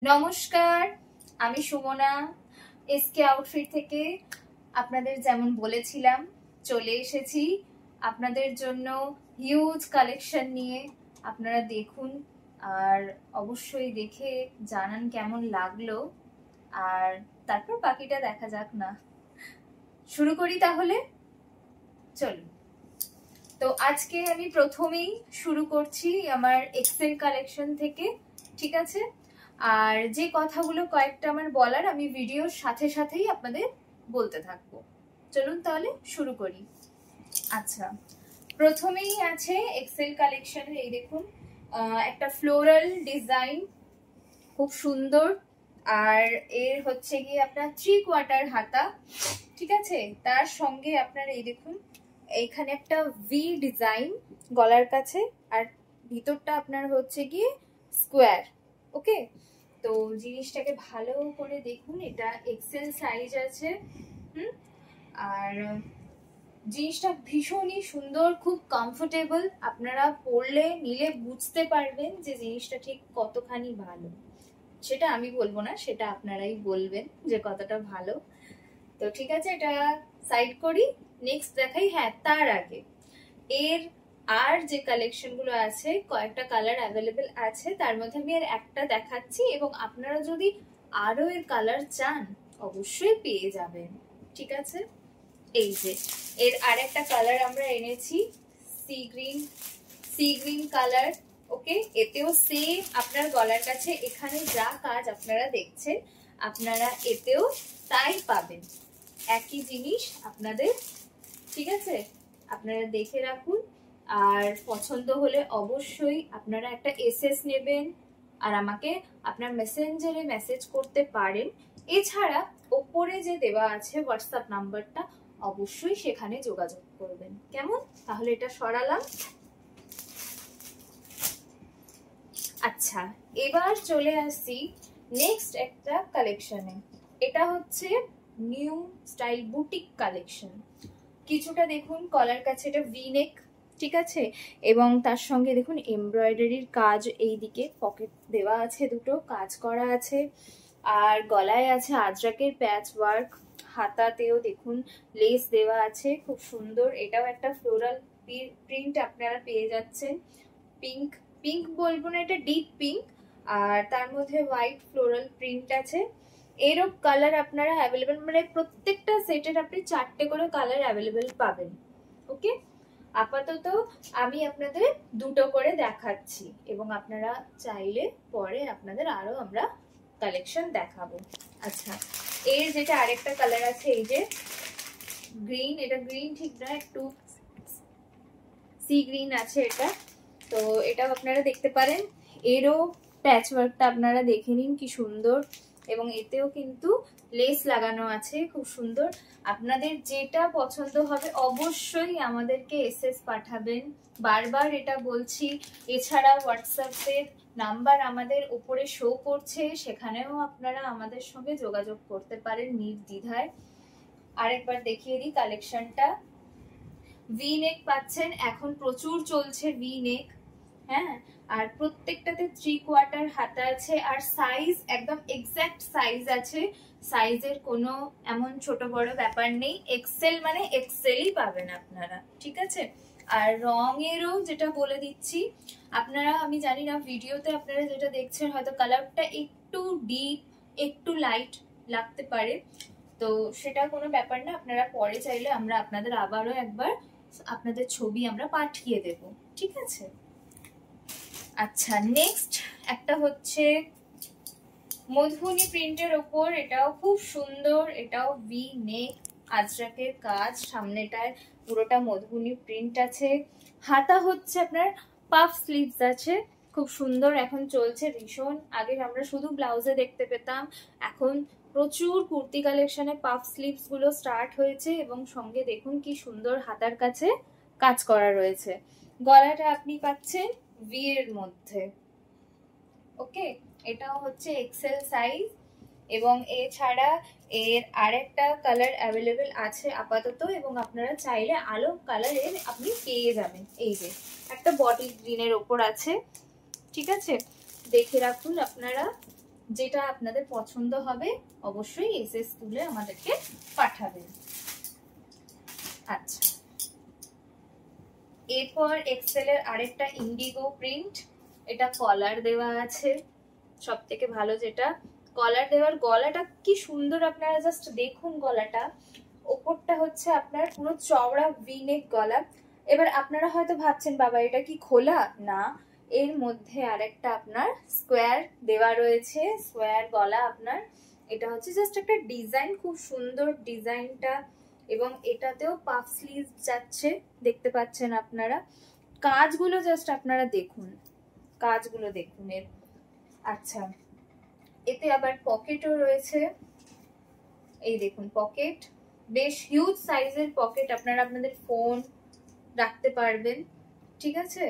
নমস্কার, আমি Sumana SK outfit থেকে আপনাদের যেমন বলেছিলাম চলে এসেছি আপনাদের জন্য হিউজ কালেকশন নিয়ে। আপনারা দেখুন আর অবশ্যই দেখে জানান কেমন লাগলো, আর তারপর বাকিটা দেখা যাক না। শুরু করি তাহলে, চলুন। তো আজকে আমি প্রথমেই শুরু করছি আমার এক্সেল কালেকশন থেকে, ঠিক আছে? আর যে কথাগুলো কয়েকটা আমার বলার আমি ভিডিওর সাথে সাথেই আপনাদের বলতে থাকবো। চলুন তাহলে শুরু করি। আচ্ছা, প্রথমেই আছে এক্সেল কালেকশনের, এই দেখুন একটা ফ্লোরাল ডিজাইন, খুব সুন্দর। আর এর হচ্ছে গিয়ে আপনার 3/4 হাতা, ঠিক আছে? তার সঙ্গে আপনার এই দেখুন এইখানে একটা ভি ডিজাইন গলার কাছে, আর ভিতরটা আপনার হচ্ছে গিয়ে স্কোয়ার। ওকে, তো জিনিসটাকে ভালো করে দেখুন, এটা এক্সেল সাইজ আছে। আর জিনিসটা ভীষণই সুন্দর, খুব কমফোর্টেবল। আপনারা পরলে নিলে বুঝতে পারবেন যে জিনিসটা ঠিক কতখানি ভালো। সেটা আমি বলবো না, সেটা আপনারাই বলবেন যে কতটা ভালো। তো ঠিক আছে, এটা সাইড করি, নেক্সট দেখাই। হ্যাঁ, তার আগে এর আর যে কালেকশন গুলো আছে, কয়েকটা কালার অ্যাভেলেবেল আছে, তার মধ্যে আমি এর একটা দেখাচ্ছি, এবং আপনারা যদি আরো এর কালার চান অবশ্যই পেয়ে যাবেন, ঠিক আছে? এই যে এর আরেকটা কালার আমরা এনেছি, সি গ্রিন কালার। ওকে, এতেও সেম আপনার গলার কাছে এখানে যা কাজ আপনারা দেখছেন, আপনারা এতেও তাই পাবেন, একই জিনিস আপনাদের, ঠিক আছে? আপনারা দেখে রাখুন, আর পছন্দ হলে অবশ্যই আপনারা একটা এসএস নেবেন আর আমাকে আপনার মেসেঞ্জারে মেসেজ করতে পারেন। এছাড়া ওপরে যে দেওয়া আছে হোয়াটসঅ্যাপ নাম্বারটা, অবশ্যই সেখানে যোগাযোগ করবেন। কেমন? তাহলে এটা সরালাম। আচ্ছা, এবার চলে আসছি নেক্সট একটা কালেকশনে। এটা হচ্ছে নিউ স্টাইল বুটিক কালেকশন। কিছুটা দেখুন কলার কাছে এটা ভি নেক, ঠিক আছে? এবং তার সঙ্গে দেখুন এমব্রয়ডারির কাজ, এই দিকে পকেট দেওয়া আছে, দুটো কাজ করা আছে। আর গলায় আছে আজরাকের প্যাচ ওয়ার্ক, হাতাতেও দেখুন লেস দেওয়া আছে, খুব সুন্দর। এটাও একটা ফ্লোরাল প্রিন্ট আপনারা পেয়ে যাচ্ছেন। পিঙ্ক পিঙ্ক বলবো না, এটা ডিপ পিঙ্ক, আর তার মধ্যে হোয়াইট ফ্লোরাল প্রিন্ট আছে। এরও কালার আপনারা অ্যাভেলেবেল, মানে প্রত্যেকটা সেটের আপনি 4টে করে কালার অ্যাভেলেবেল পাবেন। ওকে, আপাতত আমি আপনাদের 2টো করে দেখাচ্ছি, এবং আপনারা চাইলে পরে আপনাদের আরো আমরা কালেকশন দেখাবো। আচ্ছা, এর যেটা আরেকটা কালার আছে, এই যে গ্রিন, এটা গ্রিন ঠিক না, একটু সি গ্রিন আছে এটা। তো এটাও আপনারা দেখতে পারেন, এরও প্যাচ ওয়ার্কটা আপনারা দেখে নিন কি সুন্দর, এবং এতেও কিন্তু লেস লাগানো আছে, খুব সুন্দর। আপনাদের যেটা পছন্দ হবে অবশ্যই আমাদেরকে এসএস পাঠাবেন, বারবার এটা বলছি। এছাড়া হোয়াটসঅ্যাপের নাম্বার আমাদের উপরে শো করছে, সেখানেও আপনারা আমাদের সঙ্গে যোগাযোগ করতে পারেন নির্দ্বিধায়। আরেকবার দেখিয়ে দিই কালেকশনটা। ভি নেক পাচ্ছেন, এখন প্রচুর চলছে ভি নেক। হ্যাঁ, আর প্রত্যেকটাতে 3/4 হাতা আছে, আর সাইজ একদম এক্সাক্ট সাইজ আছে। সাইজের কোনো এমন ছোট বড় ব্যাপার নেই, এক্সেল মানে এক্সেলই পাবেন আপনারা, ঠিক আছে? আর রঙেরও যেটা বলে দিচ্ছি, আপনারা, আমি জানি না ভিডিওতে আপনারা যেটা দেখছেন হয়তো কালারটা একটু ডিপ একটু লাইট লাগতে পারে, তো সেটা কোনো ব্যাপার না। আপনারা পরে চাইলে আমরা আপনাদের আবারও একবার আপনাদের ছবি আমরা পাঠিয়ে দেব, ঠিক আছে? আচ্ছা, নেক্সট একটা হচ্ছে মধুবনী প্রিন্টের ওপর, এটাও খুব সুন্দর। এটাও ভি নেক, আজরাকের কাজ, সামনেটায় পুরোটা মধুবনী প্রিন্ট আছে। হাতা হচ্ছে আপনার পাফ স্লিভস আছে, খুব সুন্দর। এখন চলছে ভীষণ, আগে আমরা শুধু ব্লাউজে দেখতে পেতাম, এখন প্রচুর কুর্তি কালেকশনে পাফ স্লিভস গুলো স্টার্ট হয়েছে, এবং সঙ্গে দেখুন কি সুন্দর হাতার কাছে কাজ করা রয়েছে। গলাটা আপনি পাচ্ছেন ভি এর মধ্যে। ওকে, এটাও হচ্ছে এক্সেল সাইজ, এবং এছাড়া এর আরেকটা কালার অ্যাভেলেবেল আছে আপাতত, এবং আপনারা চাইলে আলো কালারের আপনি পেয়ে যাবেন। এই যে একটা বটল গ্রিনের ওপর আছে, ঠিক আছে? দেখে রাখুন আপনারা। যেটা আপনাদের পছন্দ হবে অবশ্যই এসএস তুলে আমাদেরকে পাঠাবেন। আচ্ছা, এরপর এক্সেলের আরেকটা ইন্ডিগো প্রিন্ট, এটা কলার দেওয়া আছে। সব থেকে ভালো যেটা কলার দেওয়ার, গলাটা কি সুন্দর, আপনারা জাস্ট দেখুন গলাটা। ওপরটা হচ্ছে আপনার পুরো চওড়া ভিনেক গলা। এবার আপনারা হয়তো ভাবছেন বাবা এটা কি খোলা, না, এর মধ্যে আরেকটা আপনার স্কোয়ার দেওয়া রয়েছে, স্কোয়ার গলা আপনার। এটা হচ্ছে জাস্ট একটা ডিজাইন, খুব সুন্দর ডিজাইনটা, এবং এটাতেও পাফ স্লিভ যাচ্ছে, দেখতে পাচ্ছেন আপনারা। কাজগুলো জাস্ট আপনারা দেখুন, কাজগুলো দেখুন এর। আচ্ছা, এতে আবার পকেটও রয়েছে, এই দেখুন পকেট, বেশ হিউজ সাইজের পকেট, আপনারা আপনাদের ফোন রাখতে পারবেন, ঠিক আছে।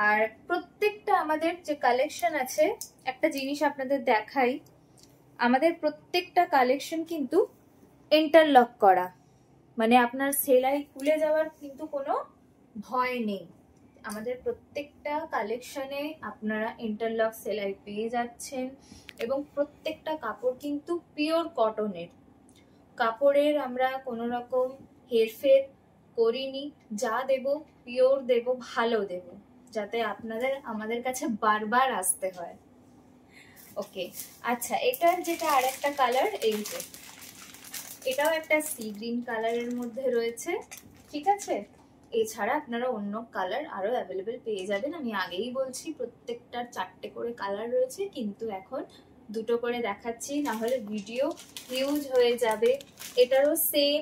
আর প্রত্যেকটা আমাদের যে কালেকশন আছে, একটা জিনিস আপনাদের দেখাই, আমাদের প্রত্যেকটা কালেকশন কিন্তু ইন্টারলক করা, মানে আপনার সেলাই খুলে যাওয়ার কিন্তু কোনো ভয় নেই। আমাদের প্রত্যেকটা কালেকশনে আপনারা ইন্টারলক সেলাই পেয়ে যাচ্ছেন, এবং প্রত্যেকটা কাপড় কিন্তু পিওর কটনের। কাপড়ের আমরা কোনো রকম হেরফের করিনি, যা দেব পিওর দেব, ভালো দেব, যাতে আপনাদের আমাদের কাছে বারবার আসতে হয়। ওকে, আচ্ছা, এটার যেটা আরেকটা কালার, এই যে এটাও একটা সি গ্রিন কালারের মধ্যে রয়েছে, ঠিক আছে। এছাড়া আপনারা অন্য কালার আরো অ্যাভেলেবেল পেয়ে যাবেন। আমি আগেই বলছি প্রত্যেকটার 4টে করে কালার রয়েছে, কিন্তু এখন 2টো করে দেখাচ্ছি, না হলে ভিডিও হিউজ হয়ে যাবে। এটারও সেম,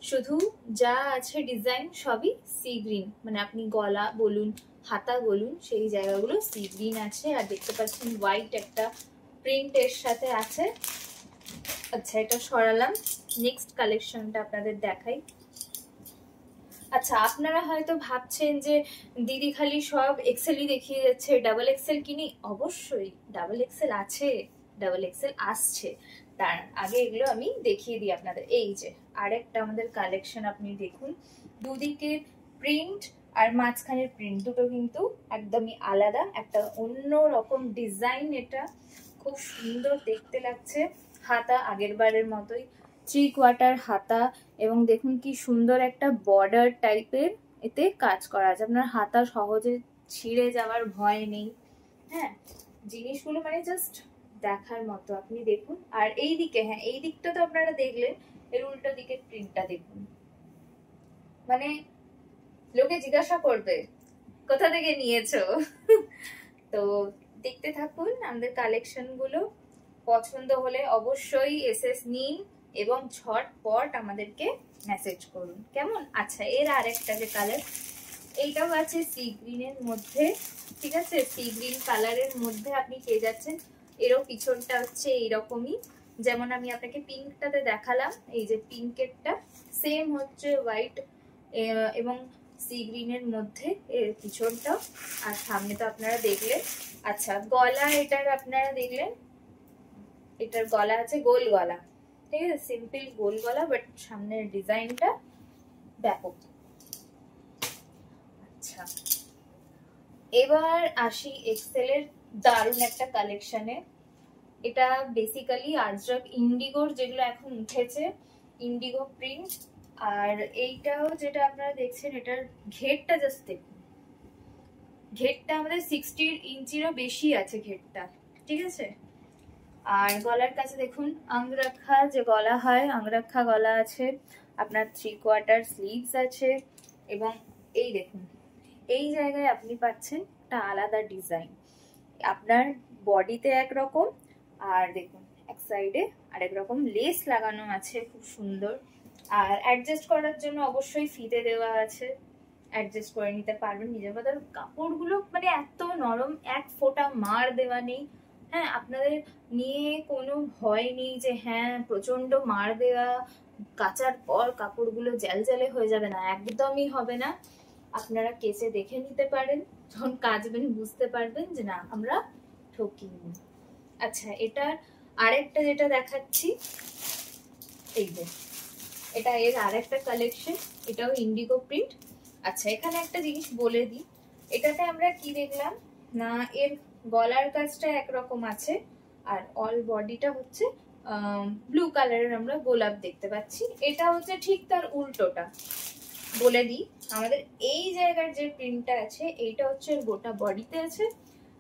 শুধু যা আছে ডিজাইন সবই সি গ্রিন, মানে আপনি গলা বলুন, হাতা বলুন, সেই জায়গাগুলো সি গ্রিন আছে। আর দেখতে পাচ্ছেন হোয়াইট একটা প্রিন্টের সাথে আছে। আচ্ছা, এটা সরালাম, নেক্সট কালেকশনটা আপনাদের দেখাই। আচ্ছা, আপনারা হয়তো ভাবছেন যে দিদি খালি সব এক্সেলই দেখিয়ে যাচ্ছে, ডাবল এক্সেল কিনি। অবশ্যই ডাবল এক্সেল আছে, ডাবল এক্সেল আসছে, তার আগে এগুলো আমি দেখিয়ে দিই আপনাদের। এই যে আরেকটা আমাদের কালেকশন, আপনি দেখুন, দুদিকে প্রিন্ট আর মাঝখানের প্রিন্ট দুটো কিন্তু একদমই আলাদা, একটা অন্য রকম ডিজাইন, এটা খুব সুন্দর দেখতে লাগছে। হাতা আগের বারের মতোই 3/4 হাতা, এবং দেখুন কি সুন্দর একটা বর্ডার টাইপের এতে কাজ করা আছে। আপনার হাতা সহজে ছিঁড়ে যাওয়ার ভয় নেই। হ্যাঁ, জিনিসগুলো মানে জাস্ট দেখার মতো, আপনি দেখুন। আর এই দিকে, হ্যাঁ এই দিকটা তো আপনারা দেখলেন, এর উল্টো দিকে প্রিন্টটা দেখুন, মানে লোকে জিজ্ঞাসা করবে কোথা থেকে নিয়েছো। তো দেখতে থাকুন আমাদের কালেকশন গুলো, পছন্দ হলে অবশ্যই এসএস নিন এবং ঝটপট আমাদেরকে মেসেজ করুন, কেমন। আচ্ছা, এর আরেকটা যে কালার, এইটাও আছে সি গ্রিনের মধ্যে, ঠিক আছে। সি গ্রিন কালারের মধ্যে আপনি পেয়ে যাচ্ছেন, এরও পিছনটা হচ্ছে এইরকমই, যেমন আমি আপনাকে পিঙ্কটাতে দেখালাম, এই যে পিঙ্কেরটা সেম হচ্ছে হোয়াইট এবং সি গ্রিনের মধ্যে এর পিছনটা, আর সামনে তো আপনারা দেখলেন। আচ্ছা, গলা এটার আপনারা দেখলেন, এটার গলা আছে গোল গলা, ঠিক আছে, সিম্পল গোল গলা, বাট সামনের ডিজাইনটা ব্যাপক। আচ্ছা, এবার আসি এক্সেলের দারুণ একটা কালেকশনে। এটা বেসিক্যালি আজরাক ইন্ডিগোর যেগুলো এখন উঠেছে, ইন্ডিগো প্রিন্ট। আর এইটাও যেটা আপনারা দেখছেন, এটার ঘেরটা জাস্ট দেখুন, ঘেরটা আমাদের 60 ইঞ্চিরও বেশি আছে ঘেরটা, ঠিক আছে। আর গলার কাছে দেখুন আংরাক্ষা যে গলা হয়, আংরাক্ষা গলা আছে, আপনার 3/4 স্লিভস আছে, এবং এই দেখুন এই জায়গায় আপনি পাচ্ছেন একটা আলাদা ডিজাইন, আপনার বডিতে একরকম, আর দেখুন এক সাইডে আরেক রকম লেস লাগানো আছে, খুব সুন্দর। আর অ্যাডজাস্ট করার জন্য অবশ্যই ফিতে দেওয়া আছে, অ্যাডজাস্ট করে নিতে পারবেন নিজের মতো। কাপড়গুলো মানে এত নরম, এক ফোঁটা মার দেওয়া নেই। হ্যাঁ, আপনাদের নিয়ে কোনো ভয় নেই যে হ্যাঁ প্রচন্ড মার দেওয়া, কাচার পর কাপড়গুলো জ্যালজ্যালে হয়ে যাবে, না, একদমই হবে না। আপনারা কেচে দেখে নিতে পারেন, যখন কাচবেন বুঝতে পারবেন যে না আমরা ঠকিনি। আচ্ছা, এটার আরেকটা যেটা দেখাচ্ছি, এই যে এটা এর আরেকটা কালেকশন, এটাও ইন্ডিগো প্রিন্ট। আচ্ছা, এখানে একটা জিনিস বলে দিই, এটাতে আমরা কি দেখলাম না, এর গলার কাজটা একরকম আছে, আর অল বডিটা হচ্ছে ব্লু কালারের আমরা গোলাপ দেখতে পাচ্ছি। এটা হচ্ছে ঠিক তার উল্টোটা। বলে দিই, আমাদের এই জায়গার যে প্রিন্টটা আছে এইটা হচ্ছে গোটা বডিতে আছে,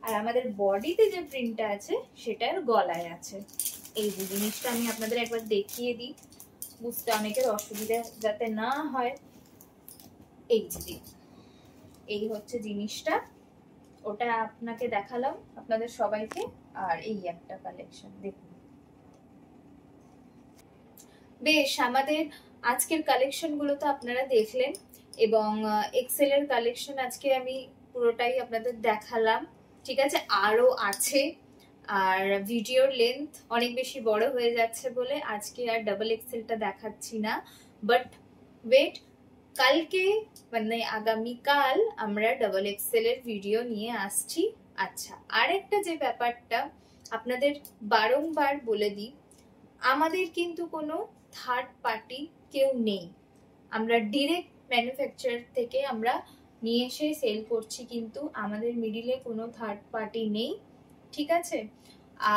আর আমাদের বডিতে যে প্রিন্টটা আছে সেটার গলায় আছে। এই যে জিনিসটা আমি আপনাদের একবার দেখিয়ে দিই, বুঝতে অনেকের অসুবিধা যাতে না হয়। এই যে এই হচ্ছে জিনিসটা, ওটা আপনাকে দেখালাম আপনাদের সবাইকে। আর এই একটা কালেকশন দেখুন। বেশ, আমাদের আজকের কালেকশন গুলো তো আপনারা দেখলেন, এবং এক্সেল এর কালেকশন আজকে আমি পুরোটাই আপনাদের দেখালাম। ঠিক আছে, আরো আছে, আর ভিডিওর লেন্থ অনেক বেশি বড় হয়ে যাচ্ছে বলে আজকে আর ডাবল এক্সেলটা দেখাচ্ছি না। বাট ওয়েট, কালকে মানে আগামীকাল আমরা ডাবল এক্সেল এর ভিডিও নিয়ে আসছি। আচ্ছা, আরেকটা যে ব্যাপারটা আপনাদের বারংবার বলে দিই, আমাদের কিন্তু কোনো থার্ড পার্টি কেউ নেই। আমরা ডিরেক্ট ম্যানুফ্যাকচারার থেকে আমরা নিয়ে এসে সেল করছি, কিন্তু আমাদের মিডিলে কোনো থার্ড পার্টি নেই। ঠিক আছে,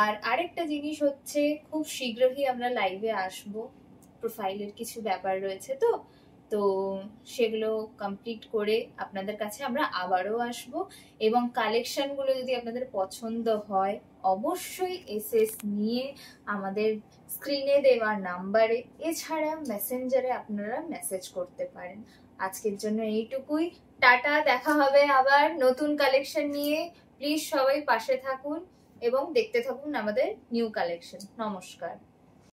আর আরেকটা জিনিস হচ্ছে খুব শীঘ্রই আমরা লাইভে আসব, প্রোফাইলের কিছু ব্যাপার রয়েছে তো তো সেগুলো কমপ্লিট করে আপনাদের কাছে আমরা আবারও আসব। এবং কালেকশনগুলো যদি আপনাদের পছন্দ হয় অবশ্যই এসএস নিয়ে আমাদের স্ক্রিনে দেওয়া নাম্বারে, এছাড়া মেসেঞ্জারে আপনারা মেসেজ করতে পারেন। আজকের জন্য এইটুকুই, টাটা, দেখা হবে আবার নতুন কালেকশন নিয়ে। প্লিজ সবাই পাশে থাকুন এবং দেখতে থাকুন আমাদের নিউ কালেকশন। নমস্কার।